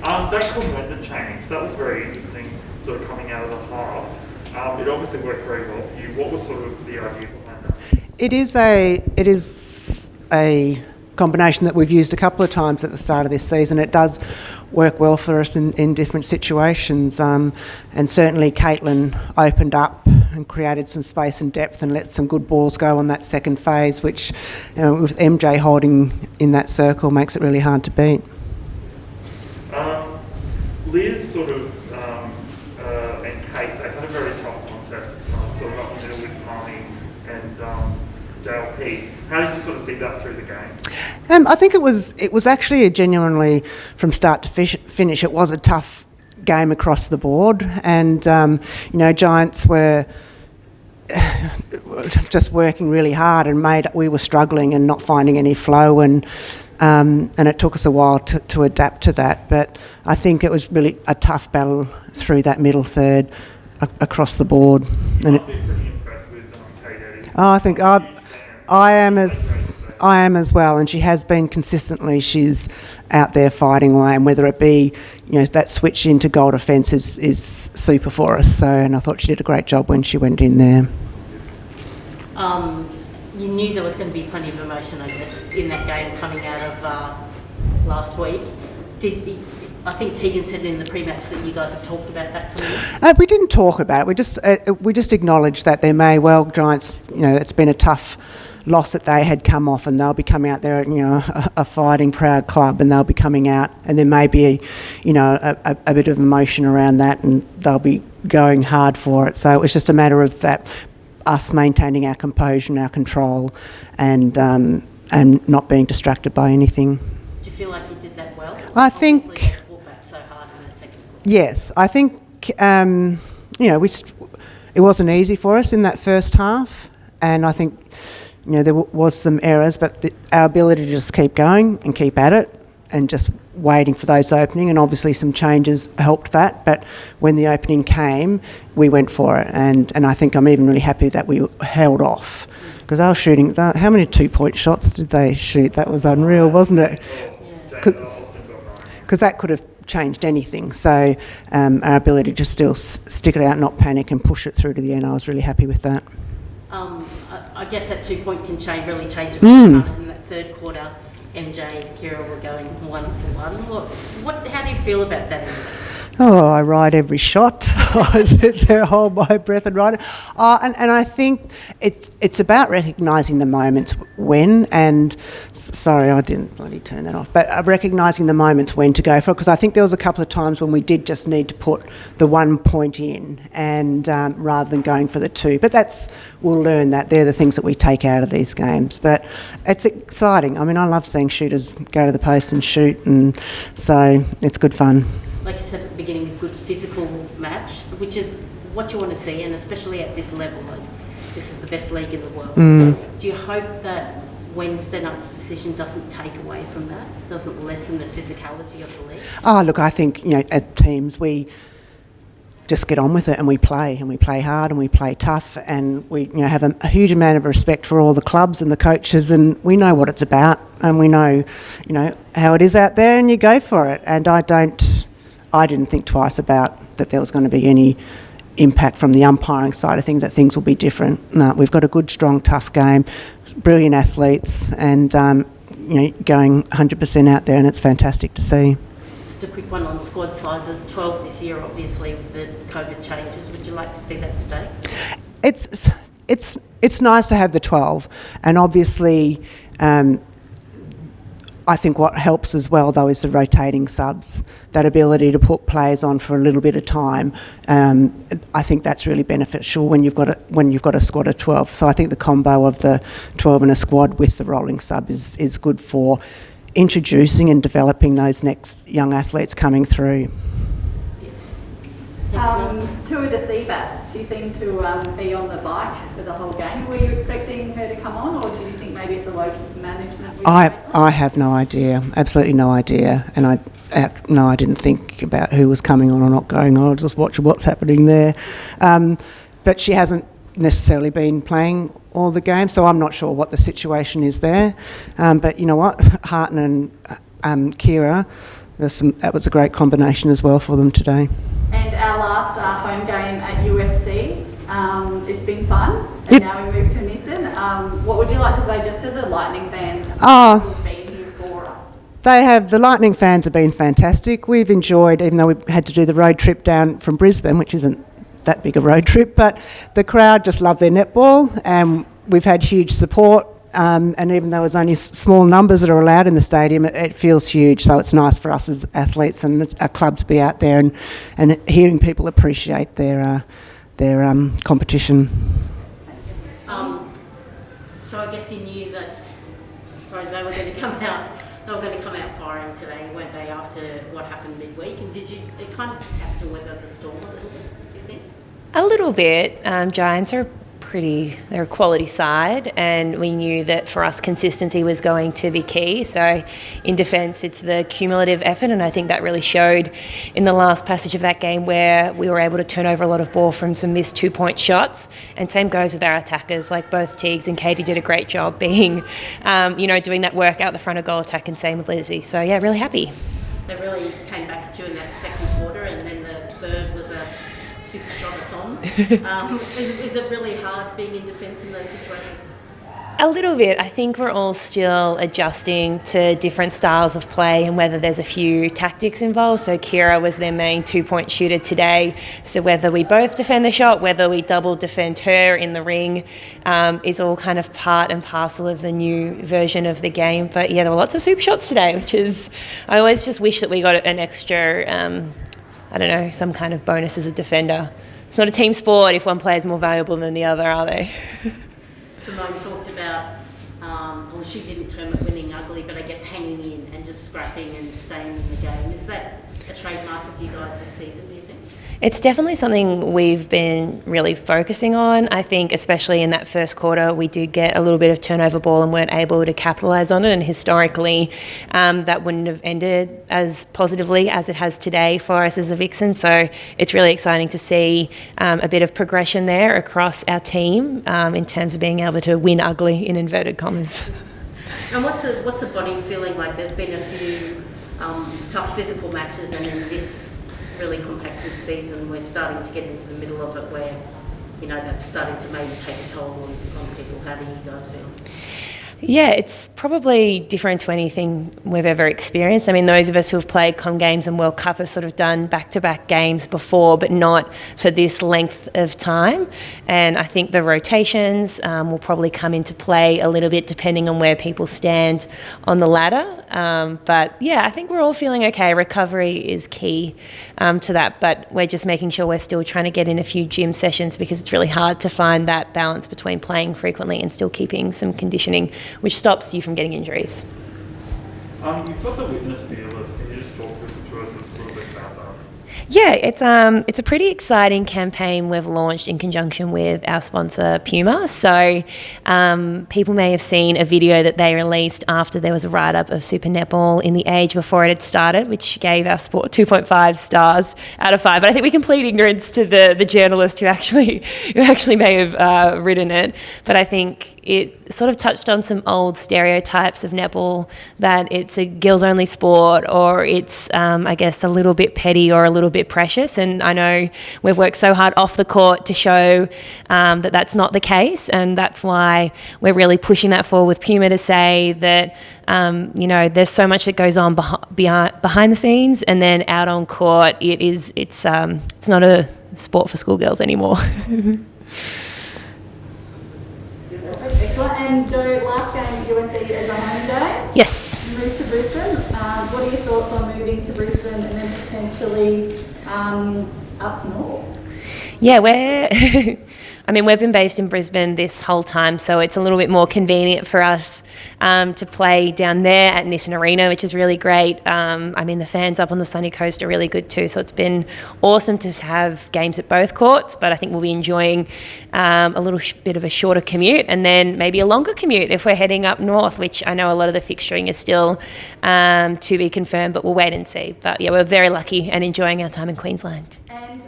That commander change, that was very interesting, sort of coming out of the half. It obviously worked very well for you. What was sort of the idea behind that? It is a combination that we've used a couple of times at the start of this season. It does work well for us in different situations, and certainly Caitlin opened up and created some space and depth and let some good balls go on that second phase, which with MJ holding in that circle makes it really hard to beat. Liz sort of and Kate, they had a very tough contest, sort of up the middle with Marnie and Dale P. How did you sort of see that through the game? I think it was actually genuinely, from start to finish, it was a tough game across the board, and Giants were just working really hard, and we were struggling and not finding any flow, and it took us a while to adapt to that. But I think it was really a tough battle through that middle third across the board. You must be pretty impressed with Kate Eddy. I think I am as well, and she has been consistently. She's out there fighting away, and whether it be that switch into goal defence is super for us. So, and I thought she did a great job when she went in there. You knew there was going to be plenty of emotion, I guess, in that game coming out of last week. I think Tegan said in the pre-match that you guys have talked about that coming in? We didn't talk about it. We just acknowledged that there may well Giants. It's been a tough loss that they had come off, and they'll be coming out there, a fighting, proud club, and they'll be coming out, and there may be, a bit of emotion around that, and they'll be going hard for it. So it was just a matter of that. Us maintaining our composure and our control, and not being distracted by anything. Do you feel like you did that well? I think. You fought back so hard in that second quarter. Yes, I think it wasn't easy for us in that first half, and I think there was some errors, but our ability to just keep going and keep at it, and just waiting for those opening, and obviously some changes helped that. But when the opening came, we went for it, and I think I'm even really happy that we held off, because they were shooting. How many 2-point shots did they shoot? That was unreal, wasn't it? Because that could have changed anything. So our ability to still stick it out, not panic, and push it through to the end, I was really happy with that. I guess that 2-point can change it in that third quarter. MJ and Kira were going 1-for-1. How do you feel about that? Oh, I ride every shot. I sit there, hold my breath and ride it. And I think it's about recognising the moments when, and sorry, I didn't bloody turn that off, but recognising the moments when to go for it, because I think there was a couple of times when we did just need to put the 1 point in, and rather than going for the 2. But we'll learn that. They're the things that we take out of these games. But it's exciting. I mean, I love seeing shooters go to the post and shoot, and so it's good fun. Like you said at the beginning, a good physical match, which is what you want to see, and especially at this level, like this is the best league in the world. Do you hope that Wednesday night's decision doesn't take away from that, doesn't lessen the physicality of the league? Oh, look, I think, at teams we just get on with it, and we play hard, and we play tough, and we have a huge amount of respect for all the clubs and the coaches, and we know what it's about, and we know how it is out there, and you go for it. And I didn't think twice about that there was going to be any impact from the umpiring side. I think that things will be different. No, we've got a good, strong, tough game, brilliant athletes, and going 100% out there, and it's fantastic to see. Just a quick one on squad sizes. 12 this year, obviously, with the COVID changes. Would you like to see that stay? It's nice to have the 12, and obviously. I think what helps as well, though, is the rotating subs. That ability to put players on for a little bit of time. I think that's really beneficial when you've got a squad of 12. So I think the combo of the 12 in a squad with the rolling sub is good for introducing and developing those next young athletes coming through. Tua de Seabass, she seemed to be on the bike for the whole game. Were you expecting her to come on, or do you think maybe it's a local management? I have no idea, absolutely no idea, and I didn't think about who was coming on or not going on. I just watch what's happening there. But she hasn't necessarily been playing all the games, so I'm not sure what the situation is there. But you know what, Harton and Kira, that was a great combination as well for them today. And our last home game at USC, it's been fun, and Yep. now we move to Nissan. What would you like to say just to the Lightning fans who've been here for us? The Lightning fans have been fantastic. We've enjoyed, even though we had to do the road trip down from Brisbane, which isn't that big a road trip, but the crowd just love their netball, and we've had huge support. And even though there's only small numbers that are allowed in the stadium, it feels huge. So it's nice for us as athletes and our clubs to be out there and hearing people appreciate their competition. So I guess you knew that they were going to come out. They were going to come out firing today, weren't they? After what happened midweek, and it kind of just have to weather the storm a little bit? Do you think? A little bit. Giants are they're a quality side, and we knew that for us consistency was going to be key. So in defence, it's the cumulative effort, and I think that really showed in the last passage of that game where we were able to turn over a lot of ball from some missed 2-point shots. And same goes with our attackers, like both Teagues and Katie did a great job being, doing that work out the front of goal attack, and same with Lizzie. So yeah, really happy. They really came back at you in that second quarter, and then the third was a super shot-a-thon. Is it really hard being in defence in those situations? A little bit. I think we're all still adjusting to different styles of play and whether there's a few tactics involved. So Kira was their main 2-point shooter today. So whether we both defend the shot, whether we double defend her in the ring, is all kind of part and parcel of the new version of the game. But yeah, there were lots of super shots today, which is, I always just wish that we got an extra, some kind of bonus as a defender. It's not a team sport if one player is more valuable than the other, are they? Simone talked about, she didn't term it winning ugly, but I guess hanging in and just scrapping and staying in the game. Is that a trademark of you guys this season, do you think? It's definitely something we've been really focusing on. I think especially in that first quarter, we did get a little bit of turnover ball and weren't able to capitalise on it. And historically, that wouldn't have ended as positively as it has today for us as a Vixen. So it's really exciting to see a bit of progression there across our team in terms of being able to win ugly, in inverted commas. And what's a body feeling like? There's been a few tough physical matches, and in this really compacted season, we're starting to get into the middle of it where, that's starting to maybe take a toll on people. How do you guys feel? Yeah, it's probably different to anything we've ever experienced. I mean, those of us who have played Com Games and World Cup have sort of done back-to-back games before, but not for this length of time. And I think the rotations will probably come into play a little bit depending on where people stand on the ladder. But yeah, I think we're all feeling okay. Recovery is key to that, but we're just making sure we're still trying to get in a few gym sessions because it's really hard to find that balance between playing frequently and still keeping some conditioning, which stops you from getting injuries. You've got the witness feelers. Can you just talk to us a little bit about that? Yeah, it's a pretty exciting campaign we've launched in conjunction with our sponsor Puma. So people may have seen a video that they released after there was a write-up of Super Netball in the Age before it had started, which gave our sport 2.5 stars out of 5. But I think we complete ignorance to the journalist who actually may have written it. But I think it sort of touched on some old stereotypes of netball, that it's a girls-only sport, or it's, I guess, a little bit petty or a little bit precious. And I know we've worked so hard off the court to show that that's not the case, and that's why we're really pushing that forward with Puma to say that there's so much that goes on behind the scenes, and then out on court, it's not a sport for schoolgirls anymore. Excellent. And Joe, last game USC is a home game. Yes. You moved to Brisbane. What are your thoughts on moving to Brisbane and then potentially up north? Yeah, we've been based in Brisbane this whole time, so it's a little bit more convenient for us to play down there at Nissan Arena, which is really great. The fans up on the sunny coast are really good too, so it's been awesome to have games at both courts, but I think we'll be enjoying a little bit of a shorter commute, and then maybe a longer commute if we're heading up north, which I know a lot of the fixturing is still to be confirmed, but we'll wait and see. But yeah, we're very lucky and enjoying our time in Queensland. And